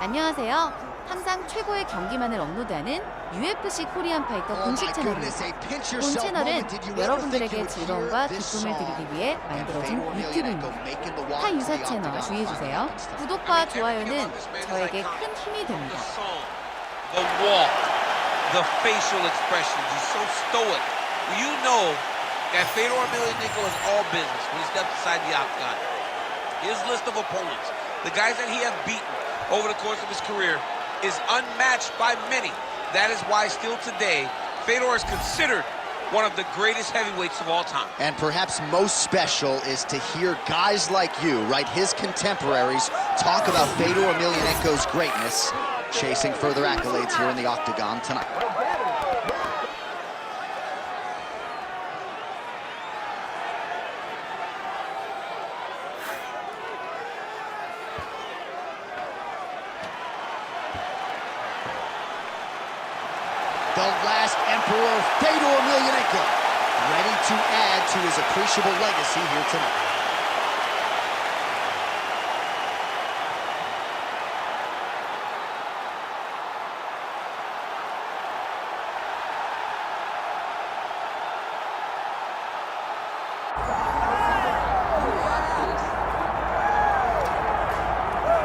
안녕하세요. 항상 최고의 경기만을 업로드하는 UFC 코리안파이터 공식 채널입니다. 본 채널은 여러분들에게 즐거움과 기쁨을 드리기 위해 만들어진 유튜브입니다. 타 유사 채널 주의해주세요. 구독과 좋아요는 저에게 큰 힘이 됩니다. The walk, the facial expressions, he's so stoic. You know that Fedor Emelianenko is all business when he steps inside the octagon. His list of opponents, the guys that he has beaten over the course of his career, is unmatched by many. That is why still today, Fedor is considered one of the greatest heavyweights of all time. And perhaps most special is to hear guys like you, right, his contemporaries, talk about Fedor Emelianenko's greatness, chasing further accolades here in the octagon tonight. The last emperor, Fedor Emelianenko, ready to add to his appreciable legacy here tonight.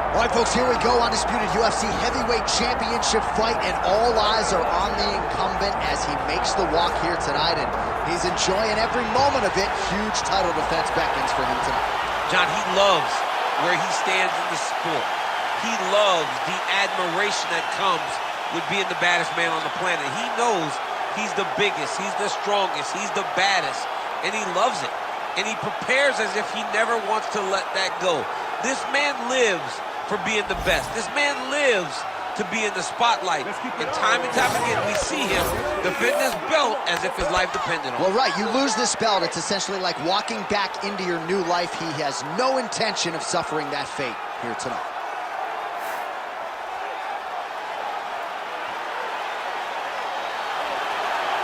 All right, folks, here we go. Undisputed UFC heavyweight championship fight, and all eyes are on the incumbent as he makes the walk here tonight, and he's enjoying every moment of it. Huge title defense beckons for him tonight. John, he loves where he stands in the sport. He loves the admiration that comes with being the baddest man on the planet. He knows he's the biggest, he's the strongest, he's the baddest, and he loves it. And he prepares as if he never wants to let that go. This man lives for being the best. This man lives to be in the spotlight. And time again, we see him defend this belt as if his life depended on it. Well, right, you lose this belt, it's essentially like walking back into your new life. He has no intention of suffering that fate here tonight.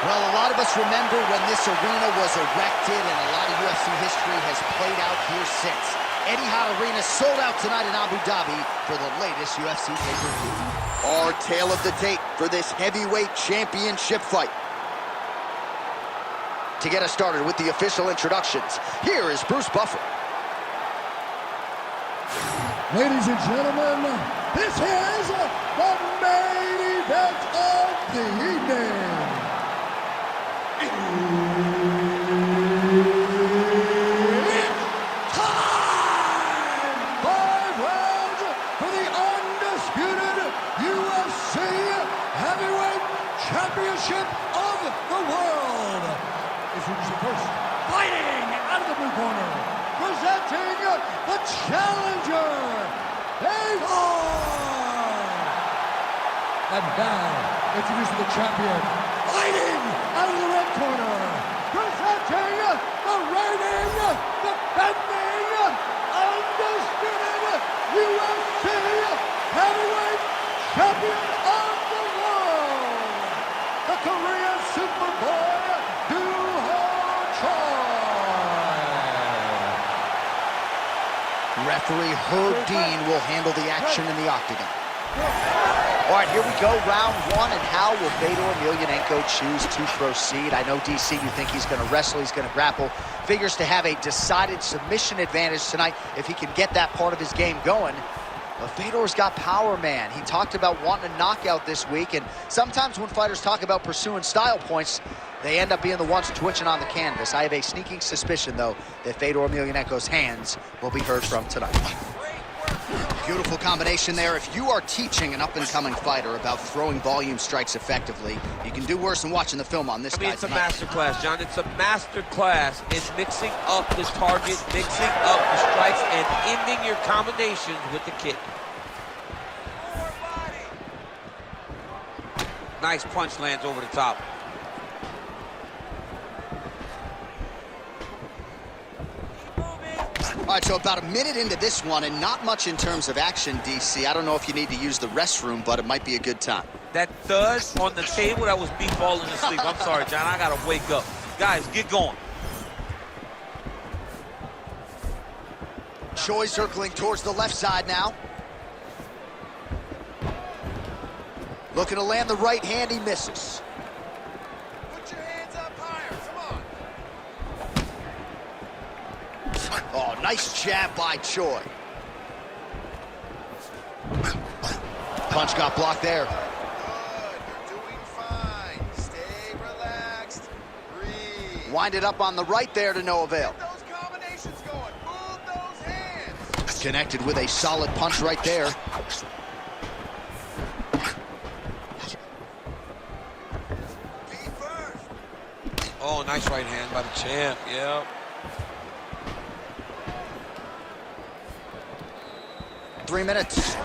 Well, a lot of us remember when this arena was erected, and a lot of UFC history has played out here since. Etihad Arena sold out tonight in Abu Dhabi for the latest UFC pay-per-view. Our tale of the tape for this heavyweight championship fight. To get us started with the official introductions, here is Bruce Buffer. Ladies and gentlemen, this is the main event of the evening. Championship of the world. Introducing first, fighting out of the blue corner, presenting the challenger, Fedor. And now, introducing the champion, fighting out of the red corner, presenting the reigning, defending, undisputed UFC heavyweight champion of the world, the Korean Superboy, Choi. Referee Herb Dean will handle the action in the octagon. All right, here we go, round one, and how will Fedor Emelianenko choose to proceed? I know, DC, you think he's going to wrestle, he's going to grapple. Figures to have a decided submission advantage tonight if he can get that part of his game going. But Fedor's got power, man. He talked about wanting a knockout this week, and sometimes when fighters talk about pursuing style points, they end up being the ones twitching on the canvas. I have a sneaking suspicion, though, that Fedor Emelianenko's hands will be heard from tonight. Beautiful combination there. If you are teaching an up-and-coming fighter about throwing volume strikes effectively, you can do worse than watching the film on this guy. It's a master class, John. It's a master class in mixing up the target, mixing up the strikes, and ending your combinations with the kick. Nice punch lands over the top. All right, so about a minute into this one, and not much in terms of action, DC. I don't know if you need to use the restroom, but it might be a good time. That thud on the table, that was me falling asleep. I'm sorry, John, I gotta wake up. Guys, get going. Choi circling towards the left side now. Looking to land the right hand, he misses. Put your hands up higher, come on. Oh, nice jab by Choi. Punch got blocked there. Good, you're doing fine. Stay relaxed. Breathe. Winded up on the right there to no avail. Get those combinations going. Move those hands. Connected with a solid punch right there. Be first. Oh, nice right hand by the champ. Yeah. Three minutes.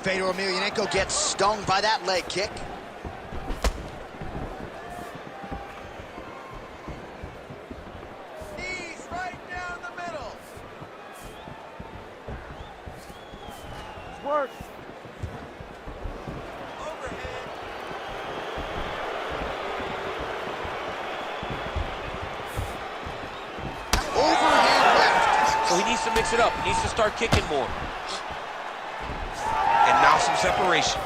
Fedor Emelianenko gets stung by that leg kick. Knees right down the middle. Work. Overhead. Overhand left. So he needs to mix it up. He needs to start kicking more. And now some separation.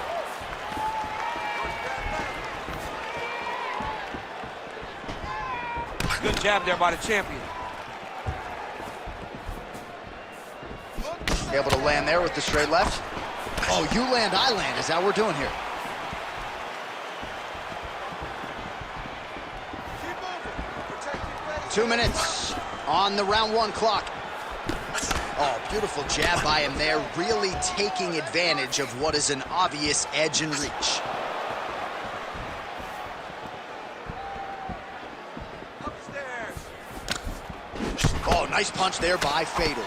Good jab there by the champion. Able to land there with the straight left. Oh, you land, I land, is that what we're doing here. Keep moving. Protect your face. 2 minutes on the round one clock. Oh, beautiful jab by him there, really taking advantage of what is an obvious edge and reach. Upstairs. Oh, nice punch there by Fedor.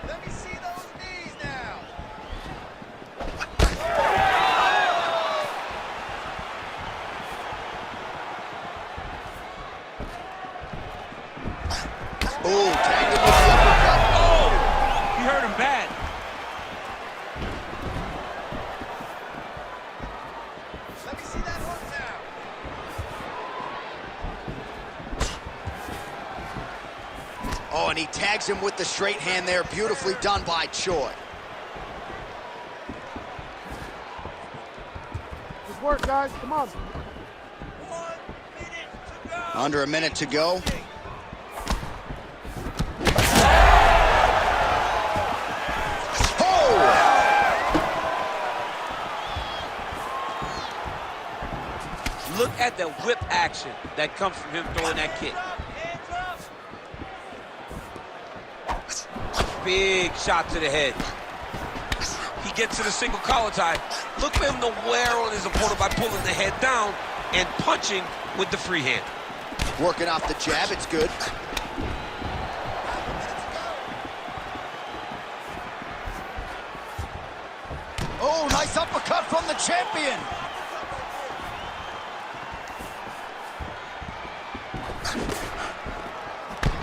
Let me see those knees now. Oh, tagged him with the uppercut. Oh, he hurt him bad. Let me see that hook now. Oh, and he tags him with the straight hand there. Beautifully done by Choi. Good work, guys. Come on. 1 minute to go. Under a minute to go. Look at the whip action that comes from him throwing that kick. Hands up. Big shot to the head. He gets to the single collar tie. Look for him to wear on his opponent by pulling the head down and punching with the free hand. Working off the jab, it's good. Oh, nice uppercut from the champion.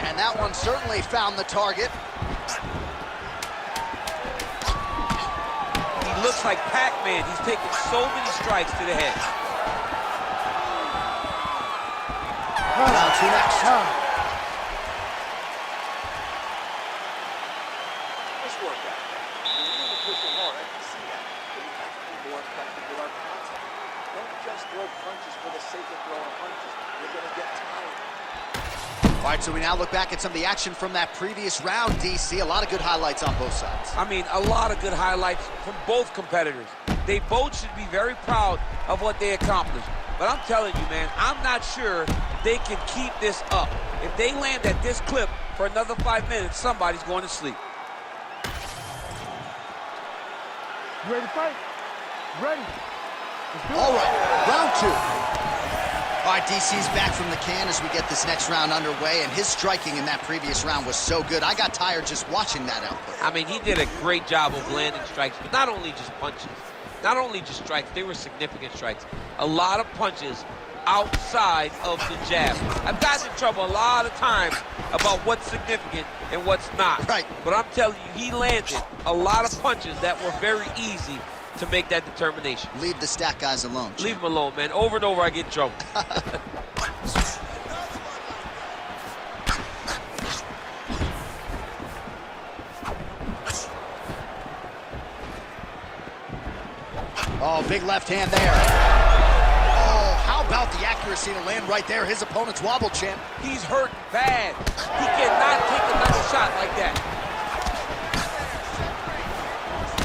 And that one certainly found the target. He looks like Pac-Man. He's taking so many strikes to the head. Round two next. Nice workout. You're really pushing hard. I can see that. But you have to be more effective with our contact. Don't just throw punches for the sake of throwing punches. You're going to get tired. All right, so we now look back at some of the action from that previous round, DC. A lot of good highlights on both sides. I mean, a lot of good highlights from both competitors. They both should be very proud of what they accomplished. But I'm telling you, man, I'm not sure they can keep this up. If they land at this clip for another 5 minutes, somebody's going to sleep. You ready to fight? Ready. Let's do it. All right, round two. All right, DC's back from the can as we get this next round underway, and his striking in that previous round was so good. I got tired just watching that output. I mean, he did a great job of landing strikes, but not only just punches, not only just strikes, they were significant strikes. A lot of punches outside of the jab. I've gotten in trouble a lot of times about what's significant and what's not. Right. But I'm telling you, he landed a lot of punches that were very easy to make that determination. Leave the stat guys alone. Leave him alone, man. Over and over, I get in trouble. Big left hand there. Oh, how about the accuracy to land right there? His opponent's wobble, champ. He's hurt bad. He cannot take another shot like that.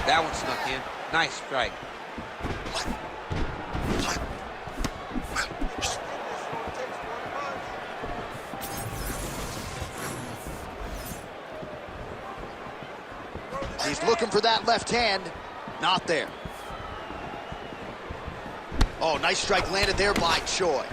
That one snuck in. Nice strike. He's looking for that left hand. Not there. Oh, nice strike landed there by Choi.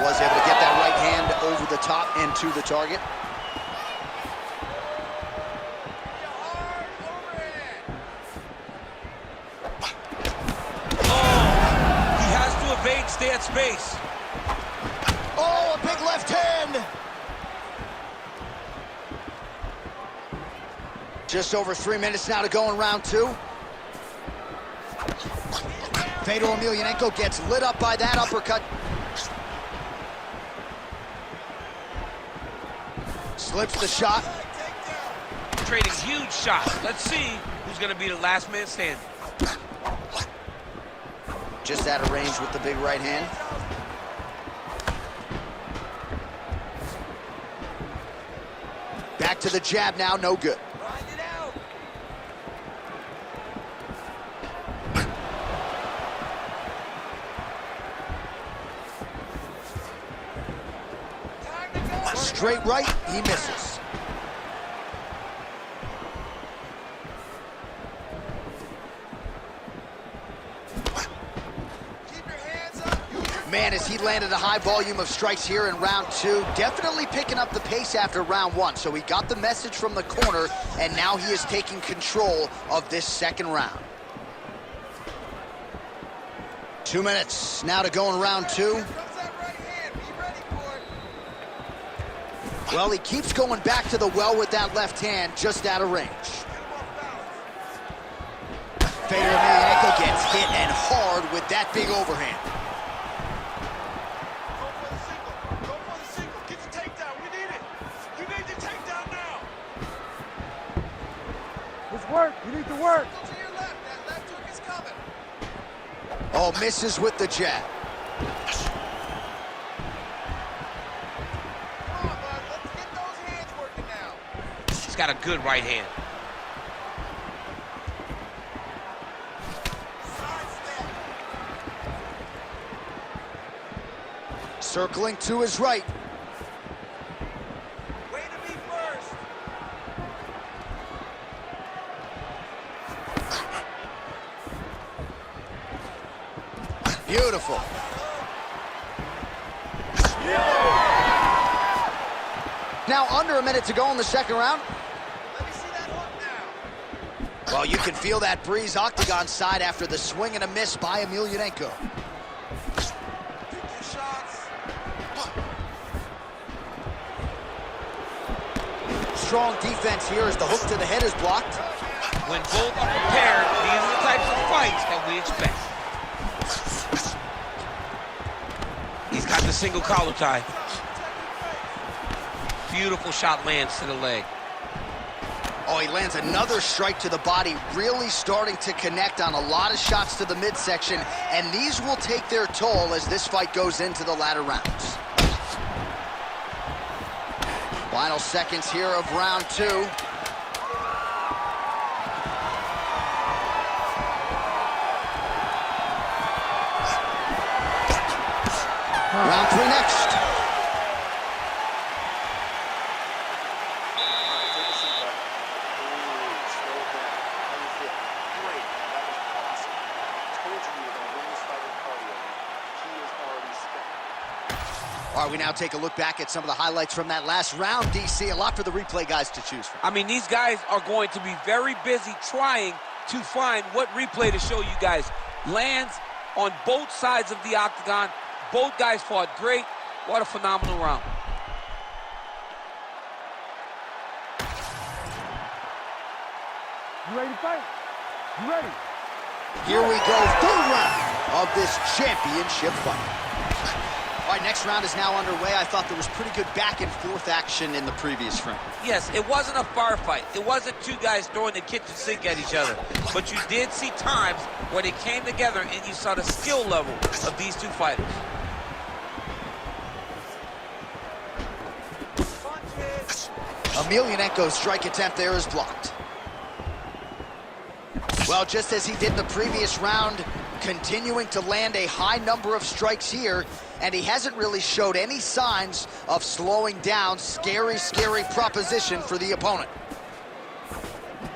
Was able to get that right hand over the top and to the target. Stay at space. Oh, a big left hand. Just over 3 minutes now to go in round 2. Fedor Emelianenko gets lit up by that uppercut. Slips the shot. Trading huge shots. Let's see who's going to be the last man standing. Just out of range with the big right hand. Back to the jab now, no good. Straight right, he misses. Man, as he landed a high volume of strikes here in round 2, definitely picking up the pace after round 1. So he got the message from the corner, and now he is taking control of this second round. 2 minutes now to go in round 2. Well, he keeps going back to the well with that left hand, just out of range. Fedor Emelianenko gets hit and hard with that big overhand. Work. You need to work. Go to your left. That left hook is coming. Oh, misses with the jab. Come on, bud. Let's get those hands working now. He's got a good right hand. Circling to his right. Way to be first. Beautiful. Now under a minute to go in the second round. Let me see that hook now. Well, you can feel that breeze octagon side after the swing and a miss by Emelianenko. Pick your shots. Strong defense here as the hook to the head is blocked. When both are prepared, these are the types of fights that we expect. He's got the single collar tie. Beautiful shot lands to the leg. Oh, he lands another strike to the body, really starting to connect on a lot of shots to the midsection, and these will take their toll as this fight goes into the latter rounds. Final seconds here of round 2. Round 3 next. All right, we now take a look back at some of the highlights from that last round, DC. A lot for the replay guys to choose from. I mean, these guys are going to be very busy trying to find what replay to show you guys. Lands on both sides of the octagon. Both guys fought great. What a phenomenal round. You ready to fight? You ready? Here we go, third round. of this championship fight. All right, next round is now underway. I thought there was pretty good back and forth action in the previous round. Yes, it wasn't a firefight. It wasn't two guys throwing the kitchen sink at each other. But you did see times where they came together and you saw the skill level of these two fighters. Emelianenko's strike attempt there is blocked. Well, just as he did in the previous round, continuing to land a high number of strikes here, and he hasn't really showed any signs of slowing down. Scary, scary proposition for the opponent.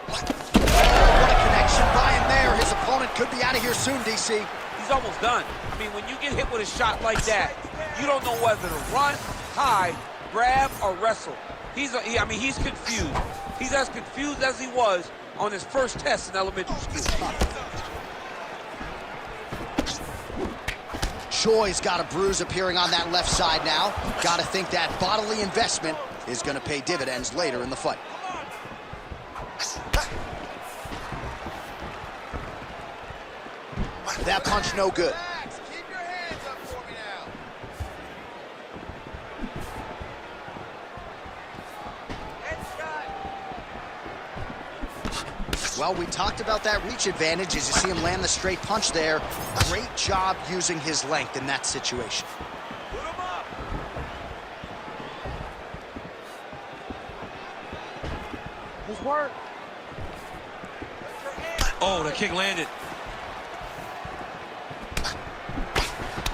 What a connection by him there. His opponent could be out of here soon, DC. He's almost done. I mean, when you get hit with a shot like that, you don't know whether to run, hide, grab, or wrestle. He's confused. He's as confused as he was on his first test in elementary school. Choi's got a bruise appearing on that left side now. Got to think that bodily investment is going to pay dividends later in the fight. That punch no good. Keep your hands up for me now. Well, we talked about that reach advantage as you see him land the straight punch there. Great job using his length in that situation. Put him up. His work. Oh, the kick landed.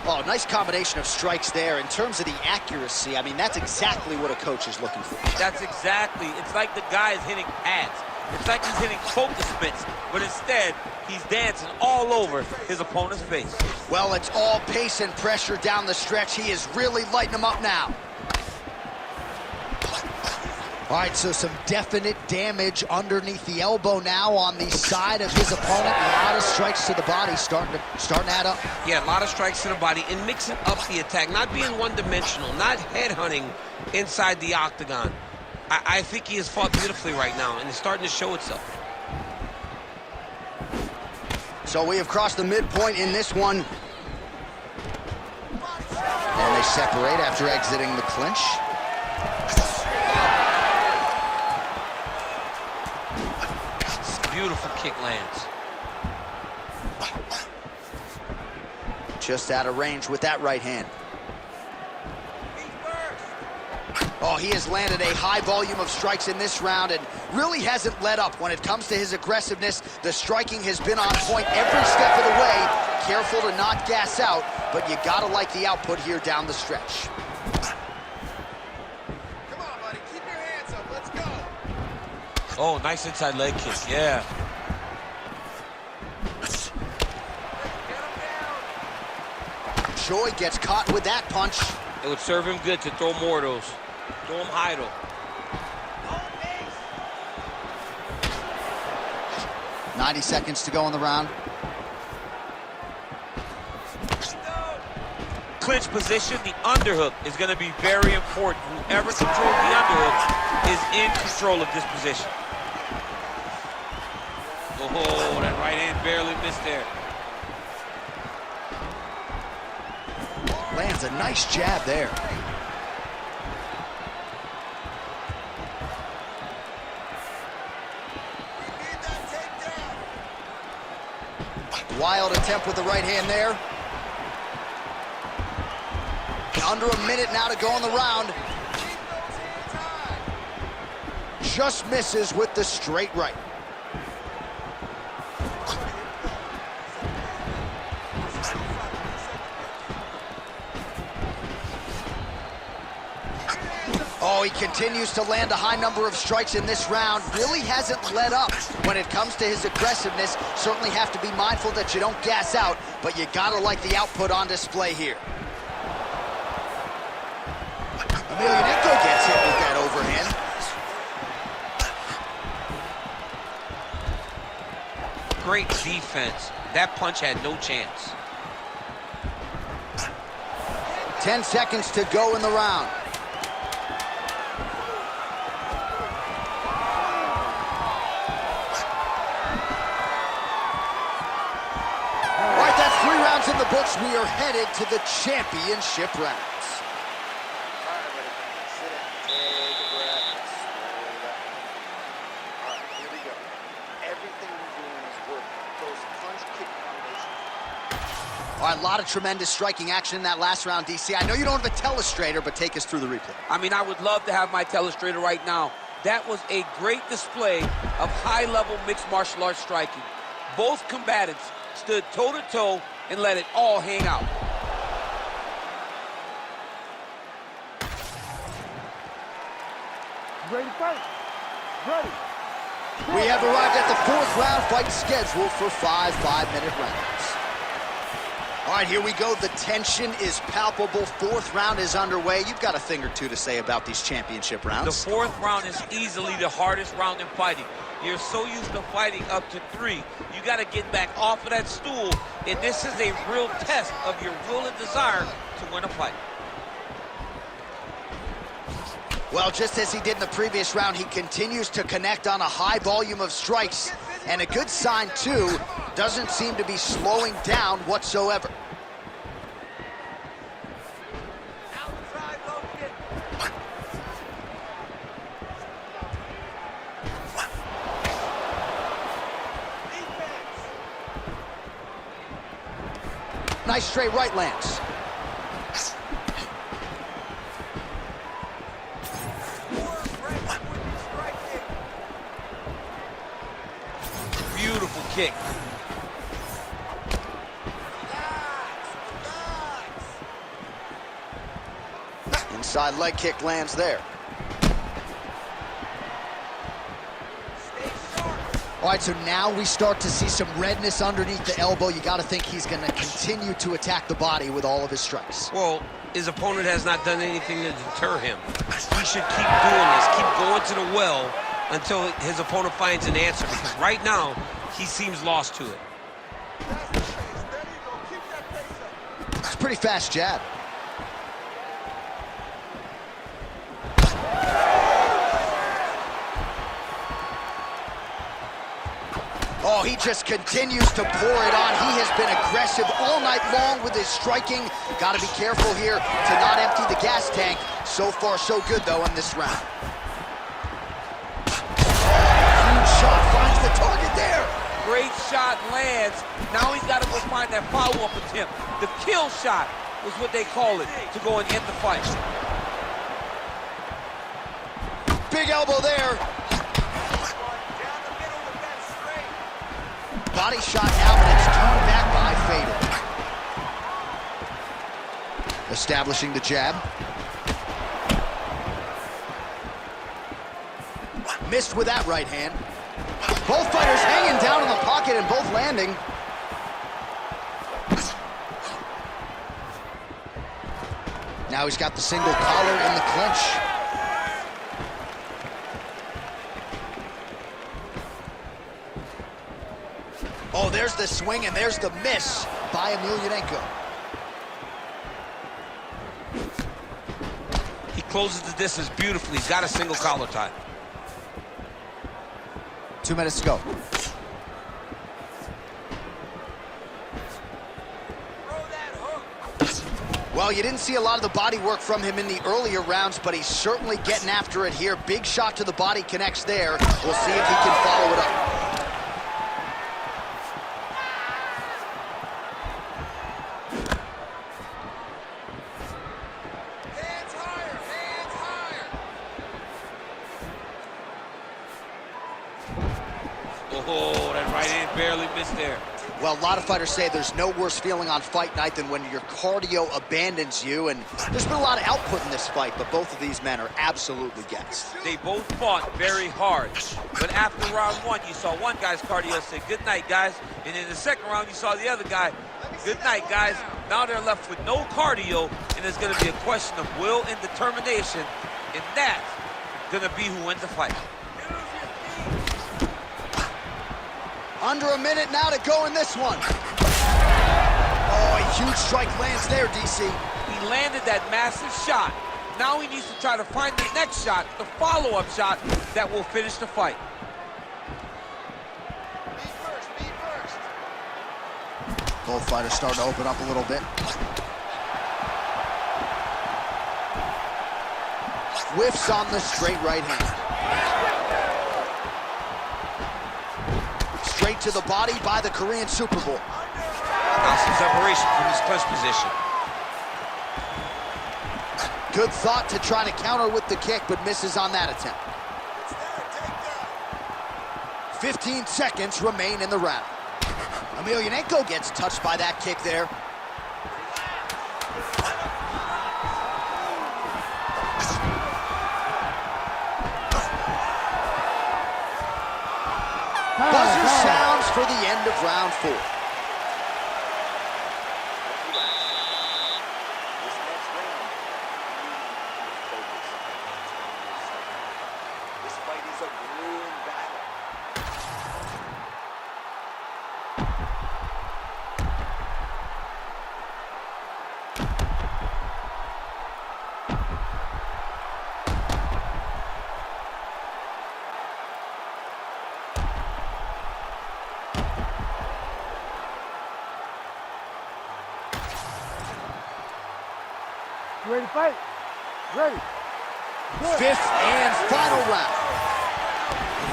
Oh, nice combination of strikes there. In terms of the accuracy, I mean, that's exactly what a coach is looking for. That's exactly. It's like the guy is hitting pads. It's like he's hitting focus mitts, but instead, he's dancing all over his opponent's face. Well, it's all pace and pressure down the stretch. He is really lighting them up now. All right, so some definite damage underneath the elbow now on the side of his opponent. A lot of strikes to the body starting to add up. Yeah, a lot of strikes to the body and mixing up the attack, not being one-dimensional, not headhunting inside the octagon. I think he has fought beautifully right now, and it's starting to show itself. So we have crossed the midpoint in this one. And they separate after exiting the clinch. Beautiful kick lands. Just out of range with that right hand. Oh, he has landed a high volume of strikes in this round and really hasn't let up when it comes to his aggressiveness. The striking has been on point every step of the way. Careful to not gas out, but you gotta like the output here down the stretch. Come on, buddy. Keep your hands up. Let's go. Oh, nice inside leg kick, yeah. Choi gets caught with that punch. It would serve him good to throw more of those. Throw him high, though. 90 seconds to go in the round. Clinch position, the underhook is going to be very important. Whoever controls the underhook is in control of this position. Oh, that right hand barely missed there. Lands a nice jab there. Wild attempt with the right hand there. Under a minute now to go in the round. Just misses with the straight right. Oh, he continues to land a high number of strikes in this round. Really hasn't let up when it comes to his aggressiveness. Certainly have to be mindful that you don't gas out, but you gotta like the output on display here. Emelianenko gets hit with that overhand. Great defense. That punch had no chance. 10 seconds to go in the round. All right, that's 3 rounds in books, we are headed to the championship rounds. All right, everybody, sit it, take a breath, and slow down. All right, here we go. Everything we're doing is working. Those punch-kick combinations. All right, a lot of tremendous striking action in that last round, DC. I know you don't have a telestrator, but take us through the replay. I mean, I would love to have my telestrator right now. That was a great display of high-level mixed martial arts striking. Both combatants stood toe-to-toe and let it all hang out. Ready to fight? Ready. We have arrived at the fourth round fight scheduled for 5 5-minute rounds. All right, here we go. The tension is palpable. Fourth round is underway. You've got a thing or two to say about these championship The rounds. fourth round is easily the hardest round in fighting. You're so used to fighting up to 3. You got to get back off of that stool, and this is a real test of your will and desire to win a fight. Well, just as he did in the previous round, he continues to connect on a high volume of strikes. And a good sign, too, doesn't seem to be slowing down whatsoever. Outside low kick. Defense. Nice straight right lands. Beautiful kick. Inside leg kick lands there. All right, so now we start to see some redness underneath the elbow. You got to think he's going to continue to attack the body with all of his strikes. Well, his opponent has not done anything to deter him. He should keep doing this, keep going to the well until his opponent finds an answer, because right now, he seems lost to it. It's a pretty fast jab. Oh, he just continues to pour it on. He has been aggressive all night long with his striking. Got to be careful here to not empty the gas tank. So far, so good, though, in this round. Huge shot finds the target there. Great shot lands. Now he's got to go find that follow-up attempt. The kill shot was what they call it, to go and end the fight. Big elbow there. Body shot now, but it's turned back by Fader. Establishing the jab. Missed with that right hand. Both fighters hanging down in the pocket and both landing. Now he's got the single collar in the clinch. Oh, there's the swing and there's the miss by Emelianenko. He closes the distance beautifully. He's got a single collar tie. 2 minutes to go. Well, you didn't see a lot of the body work from him in the earlier rounds, but he's certainly getting after it here. Big shot to the body connects there. We'll see if he can follow it up. Oh, that right hand barely missed there. Well, a lot of fighters say there's no worse feeling on fight night than when your cardio abandons you, and there's been a lot of output in this fight, but both of these men are absolutely gassed. They both fought very hard, but after round 1, you saw one guy's cardio say, "Good night, guys," and in the second round, you saw the other guy, "Good night, guys." Now they're left with no cardio, and it's going to be a question of will and determination, and that's going to be who wins the fight. Under a minute now to go in this one. Oh, a huge strike lands there, DC. He landed that massive shot. Now he needs to try to find the next shot, the follow-up shot that will finish the fight. Both fighters starting to open up a little bit. Whiffs on the straight right hand. Straight to the body by the Korean Super Bowl. Now some separation from his clinch position. Good thought to try to counter with the kick, but misses on that attempt. 15 seconds remain in the round. Emelianenko gets touched by that kick there. Buzzer sounds for the end of round 4. This fight is a grueling battle. You ready to fight? Ready. Good. 5th and final round.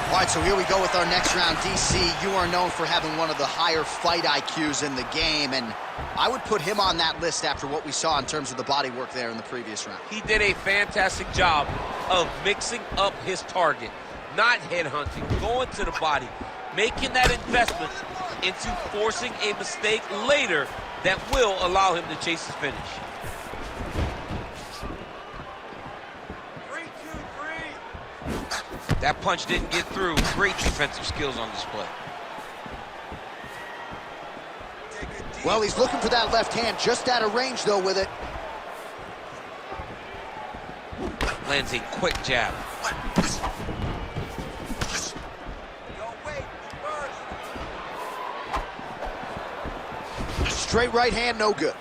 All right, so here we go with our next round. DC, you are known for having one of the higher fight IQs in the game, and I would put him on that list after what we saw in terms of the body work there in the previous round. He did a fantastic job of mixing up his target, not headhunting, going to the body, making that investment into forcing a mistake later that will allow him to chase his finish. 3, 2, 3. That punch didn't get through. Great defensive skills on display. Well, he's looking for that left hand, just out of range, though, with it. Lands a quick jab. Straight right hand, no good.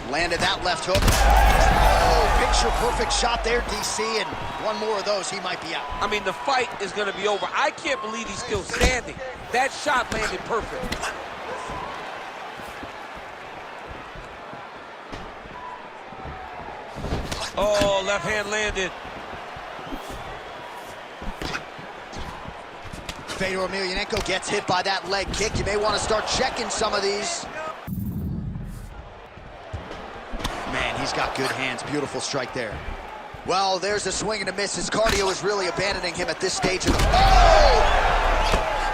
Landed that left hook. Oh, picture-perfect shot there, DC, and one more of those, he might be out. I mean, the fight is going to be over. I can't believe he's still standing. That shot landed perfect. Oh, left hand landed. Fedor Emelianenko gets hit by that leg kick. You may want to start checking some of these. Man, he's got good hands. Beautiful strike there. Well, there's a swing and a miss. His cardio is really abandoning him at this stage of the... Oh!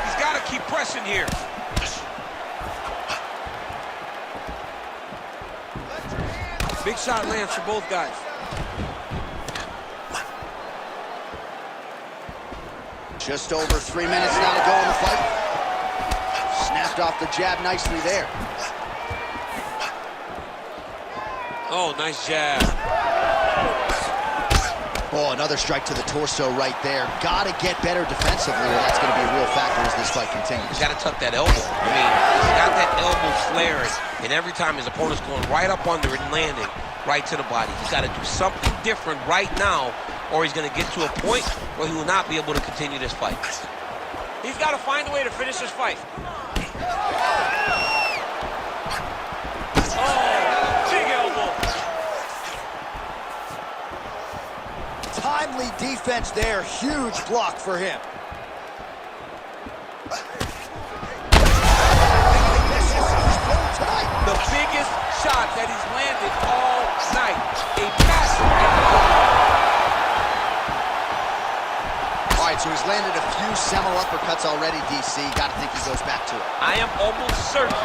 He's got to keep pressing here. Big shot lands for both guys. Just over 3 minutes now to go in the fight. Snapped off the jab nicely there. Oh, nice jab. Oh, another strike to the torso right there. Got to get better defensively, or that's going to be a real factor as this fight continues. He's got to tuck that elbow. I mean, he's got that elbow flaring, and every time his opponent's going right up under it and landing right to the body. He's got to do something different right now, or he's going to get to a point where he will not be able to continue this fight. He's got to find a way to finish this fight. Oh, big elbow. Timely defense there. Huge block for him. The biggest shot that he's landed all night. A massive. All right, so he's landed a few seminal uppercuts already, DC. Got to think he goes back to it. I am almost certain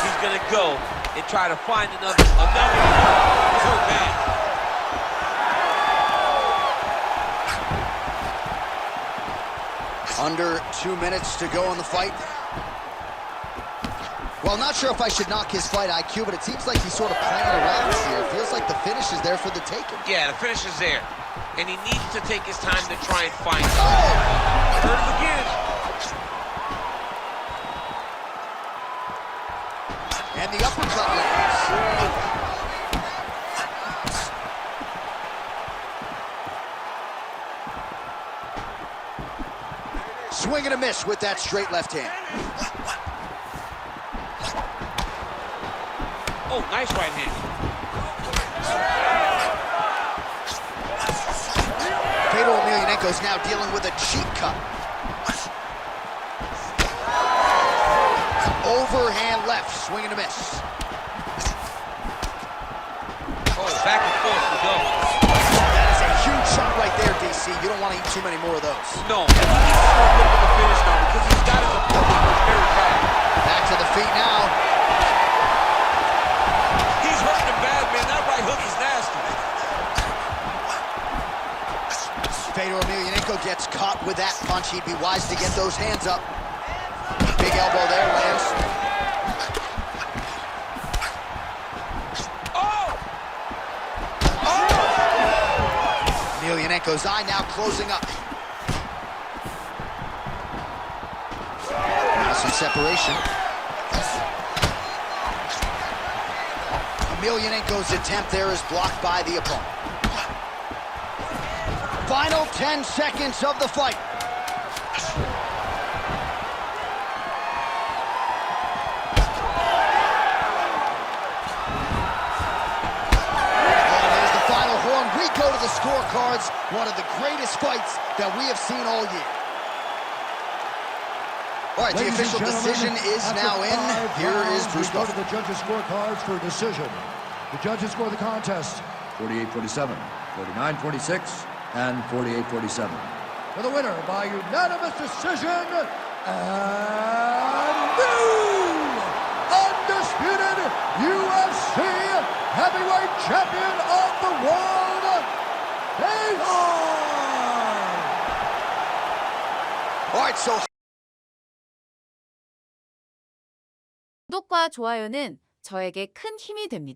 he's going to go and try to find another. He's hurt bad. Under 2 minutes to go in the fight. Well, not sure if I should knock his fight IQ, but it seems like he's sort of playing around here. It feels like the finish is there for the taking. Yeah, the finish is there. And he needs to take his time to try and find it. Hurt him again. And the uppercut lands. Swing and a miss with that straight left hand. Oh, nice right hand. Fedor Emelianenko's now dealing with a cheap cut. Overhand left, swing and a miss. Oh, back and forth we go. That is a huge shot right there, DC. You don't want to eat too many more of those. No, and he needs to start looking to finish now because he's got his opponent very bad. Back to the feet now. He's hurting him bad, man. That right hook is nasty. Fedor Emelianenko gets caught with that punch. He'd be wise to get those hands up. Big elbow there, lands. Emelianenko's eye now closing up. Now some separation. Emelianenko's attempt there is blocked by the opponent. Final 10 seconds of the fight. We go to the scorecards, one of the greatest fights that we have seen all year. All right, the official decision is now in. Here is Bruce Go to Buffer. the judges' scorecards for a decision. The judges score the contest 48-47, 49-46, and 48-47. For the winner by unanimous decision, and new undisputed UFC heavyweight champion of the world, All right, so 구독과 좋아요는 저에게 큰 힘이 됩니다.